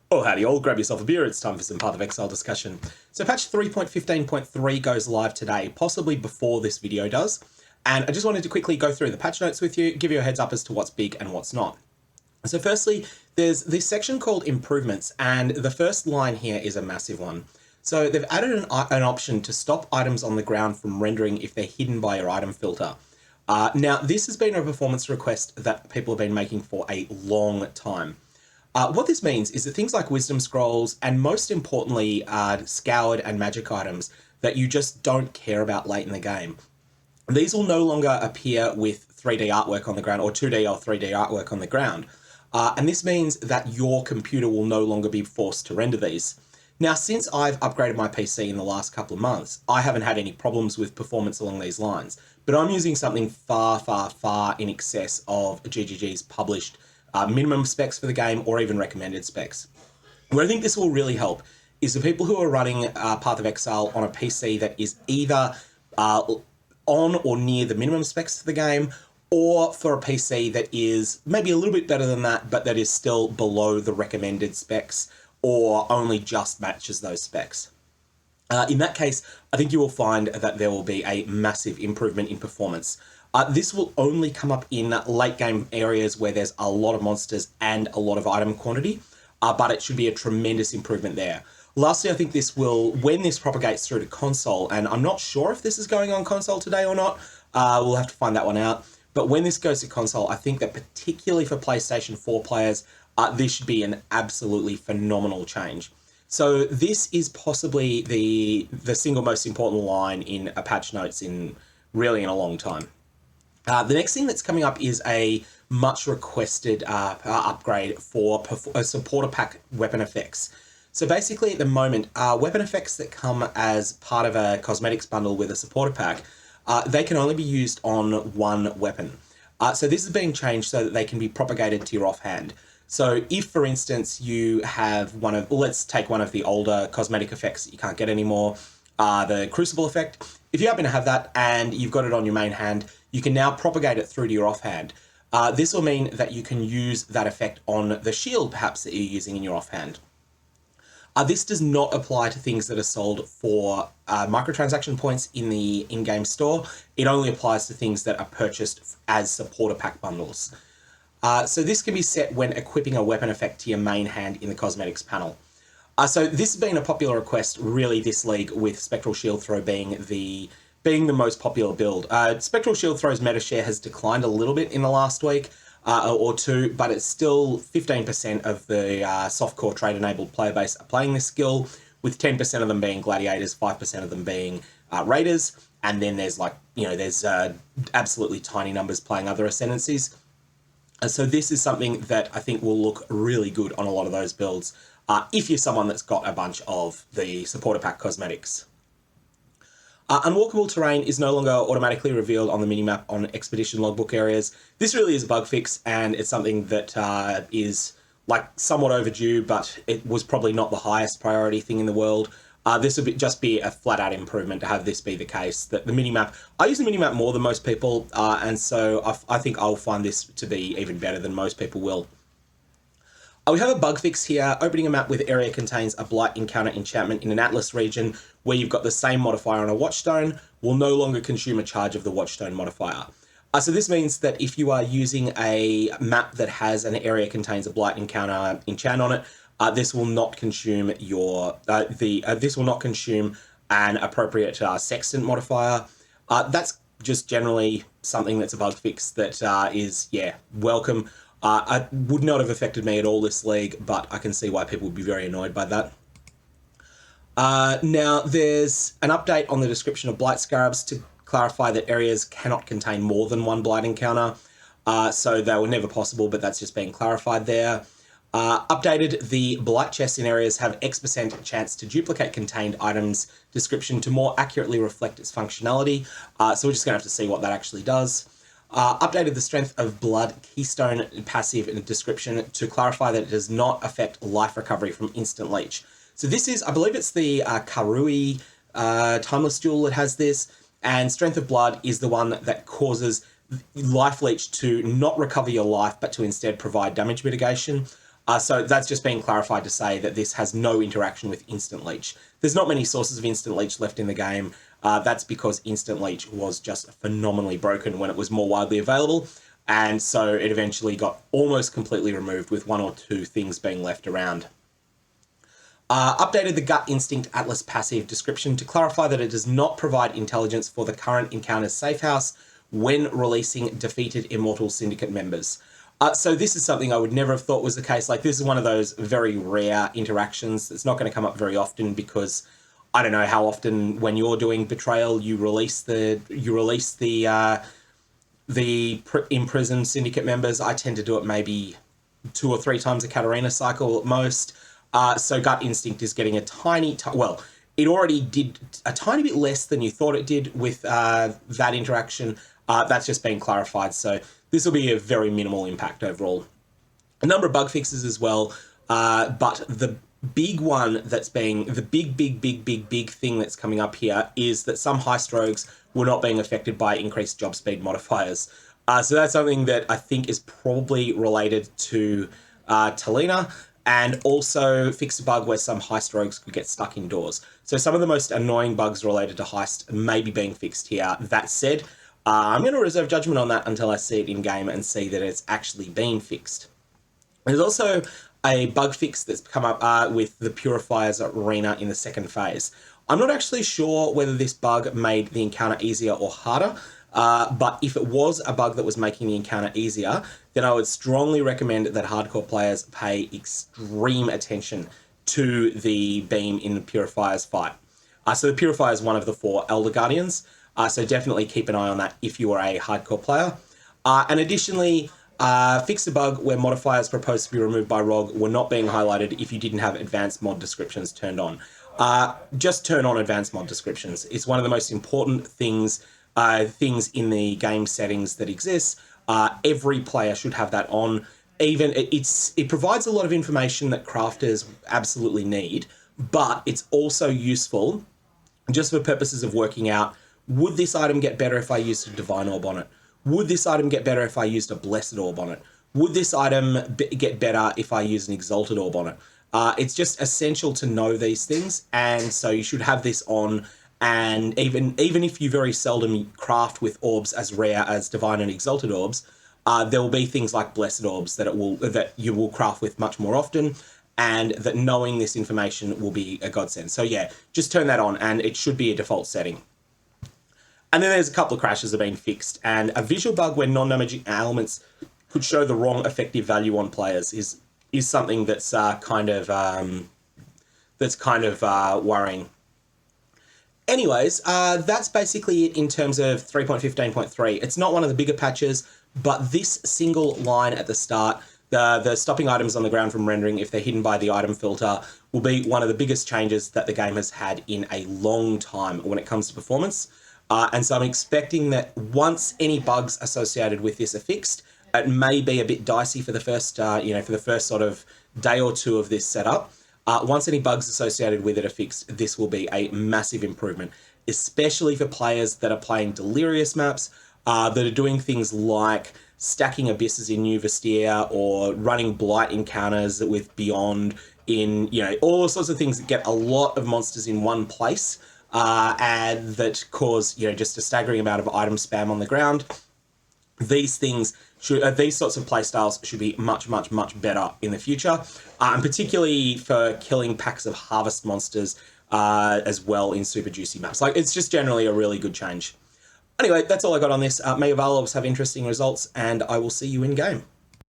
Oh, howdy all, grab yourself a beer, it's time for some Path of Exile discussion. So patch 3.15.3 goes live today, possibly before this video does, and I just wanted to quickly go through the patch notes with you, give you a heads up as to what's big and what's not. So firstly, there's this section called Improvements, and the first line here is a massive one. So they've added an option to stop items on the ground from rendering if they're hidden by your item filter. Now, this has been a performance request that people have been making for a long time. What this means is that things like Wisdom Scrolls, and most importantly, Scoured and Magic items that you just don't care about late in the game, these will no longer appear with 3D artwork on the ground, or 2D or 3D artwork on the ground. And this means that your computer will no longer be forced to render these. Now, since I've upgraded my PC in the last couple of months, I haven't had any problems with performance along these lines, but I'm using something far, far, far in excess of GGG's published minimum specs for the game, or even recommended specs. Where I think this will really help is the people who are running Path of Exile on a PC that is either on or near the minimum specs for the game, or for a PC that is maybe a little bit better than that, but that is still below the recommended specs, or only just matches those specs. In that case, I think you will find that there will be a massive improvement in performance. This will only come up in late game areas where there's a lot of monsters and a lot of item quantity, but it should be a tremendous improvement there. Lastly, I think this will, when this propagates through to console, and I'm not sure if this is going on console today or not, we'll have to find that one out. But when this goes to console, I think that particularly for PlayStation 4 players, this should be an absolutely phenomenal change. So this is possibly the single most important line in a patch notes in a long time. The next thing that's coming up is a much requested upgrade for a supporter pack weapon effects. So basically at the moment, weapon effects that come as part of a cosmetics bundle with a supporter pack, they can only be used on one weapon. So this is being changed so that they can be propagated to your offhand. So if, for instance, you have let's take one of the older cosmetic effects that you can't get anymore, the Crucible effect. If you happen to have that and you've got it on your main hand, you can now propagate it through to your offhand. This will mean that you can use that effect on the shield, perhaps, that you're using in your offhand. This does not apply to things that are sold for microtransaction points in the in-game store. It only applies to things that are purchased as supporter pack bundles. So this can be set when equipping a weapon effect to your main hand in the cosmetics panel. So this has been a popular request really this league, with Spectral Shield Throw being the most popular build. Spectral Shield Throw's meta share has declined a little bit in the last week or two, but it's still 15% of the softcore trade-enabled player base are playing this skill, with 10% of them being gladiators, 5% of them being raiders, and then there's there's absolutely tiny numbers playing other ascendancies. So this is something that I think will look really good on a lot of those builds, if you're someone that's got a bunch of the supporter pack cosmetics. Unwalkable terrain is no longer automatically revealed on the minimap on expedition logbook areas. This really is a bug fix, and it's something that is somewhat overdue, but it was probably not the highest priority thing in the world. This would just be a flat-out improvement to have this be the case. That the minimap, I use the minimap more than most people, and so I think I'll find this to be even better than most people will. We have a bug fix here. Opening a map with area contains a Blight encounter enchantment in an Atlas region where you've got the same modifier on a Watchstone will no longer consume a charge of the Watchstone modifier. So this means that if you are using a map that has an area contains a Blight encounter enchant on it, this will not consume this will not consume an appropriate sextant modifier. That's just generally something that's a bug fix that is welcome. It would not have affected me at all this league, but I can see why people would be very annoyed by that. Now, there's an update on the description of Blight Scarabs to clarify that areas cannot contain more than one Blight encounter. So they were never possible, but that's just being clarified there. Updated, the Blight chests in areas have X% chance to duplicate contained items description to more accurately reflect its functionality. So we're just going to have to see what that actually does. Updated the Strength of Blood Keystone passive in the description to clarify that it does not affect life recovery from instant leech. So this is, I believe it's the Karui Timeless Jewel that has this, and Strength of Blood is the one that causes life leech to not recover your life, but to instead provide damage mitigation. So that's just been clarified to say that this has no interaction with Instant Leech. There's not many sources of Instant Leech left in the game. That's because Instant Leech was just phenomenally broken when it was more widely available. And so it eventually got almost completely removed with 1 or 2 things being left around. Updated the Gut Instinct Atlas passive description to clarify that it does not provide intelligence for the current encounter's safe house when releasing defeated Immortal Syndicate members. So this is something I would never have thought was the case. Like, this is one of those very rare interactions that's not going to come up very often because I don't know how often when you're doing Betrayal you release the imprisoned Syndicate members. I tend to do it maybe 2 or 3 times a Katarina cycle at most. So Gut Instinct is getting a well, it already did a tiny bit less than you thought it did with that interaction. That's just been clarified, so this will be a very minimal impact overall. A number of bug fixes as well, but the big one that's being, the big thing that's coming up here is that some Heist rogues were not being affected by increased job speed modifiers. So that's something that I think is probably related to Talina, and also fixed a bug where some Heist rogues could get stuck indoors. So some of the most annoying bugs related to Heist may be being fixed here. That said, I'm going to reserve judgment on that until I see it in-game and see that it's actually been fixed. There's also a bug fix that's come up with the Purifiers Arena in the second phase. I'm not actually sure whether this bug made the encounter easier or harder, but if it was a bug that was making the encounter easier, then I would strongly recommend that hardcore players pay extreme attention to the beam in the Purifier's fight. So the Purifier is one of the 4 Elder Guardians, so definitely keep an eye on that if you are a hardcore player. And additionally, fix a bug where modifiers proposed to be removed by ROG were not being highlighted if you didn't have advanced mod descriptions turned on. Just turn on advanced mod descriptions. It's one of the most important things in the game settings that exists. Every player should have that on. Even it provides a lot of information that crafters absolutely need, but it's also useful just for purposes of working out, would this item get better if I used a Divine Orb on it? Would this item get better if I used a Blessed Orb on it? Would this item get better if I use an Exalted Orb on it? It's just essential to know these things, and so you should have this on. And even if you very seldom craft with orbs as rare as Divine and Exalted Orbs, there will be things like Blessed Orbs that you will craft with much more often, and that knowing this information will be a godsend. So yeah, just turn that on, and it should be a default setting. And then there's a couple of crashes that have been fixed, and a visual bug where non-damaging elements could show the wrong effective value on players is something that's kind of worrying. Anyways, that's basically it in terms of 3.15.3. It's not one of the bigger patches, but this single line at the start, the stopping items on the ground from rendering if they're hidden by the item filter, will be one of the biggest changes that the game has had in a long time when it comes to performance. And so I'm expecting that once any bugs associated with this are fixed, it may be a bit dicey for the first, for the first sort of day or 2 of this setup. Once any bugs associated with it are fixed, this will be a massive improvement, especially for players that are playing Delirious maps, that are doing things like stacking Abysses in New Vestia or running Blight encounters with Beyond in, all sorts of things that get a lot of monsters in one place, and that cause, just a staggering amount of item spam on the ground. These things these sorts of playstyles should be much better in the future, and particularly for killing packs of harvest monsters as well in super juicy maps. Like, it's just generally a really good change. Anyway, that's all I got on this. May your Valors have interesting results, and I will see you in game.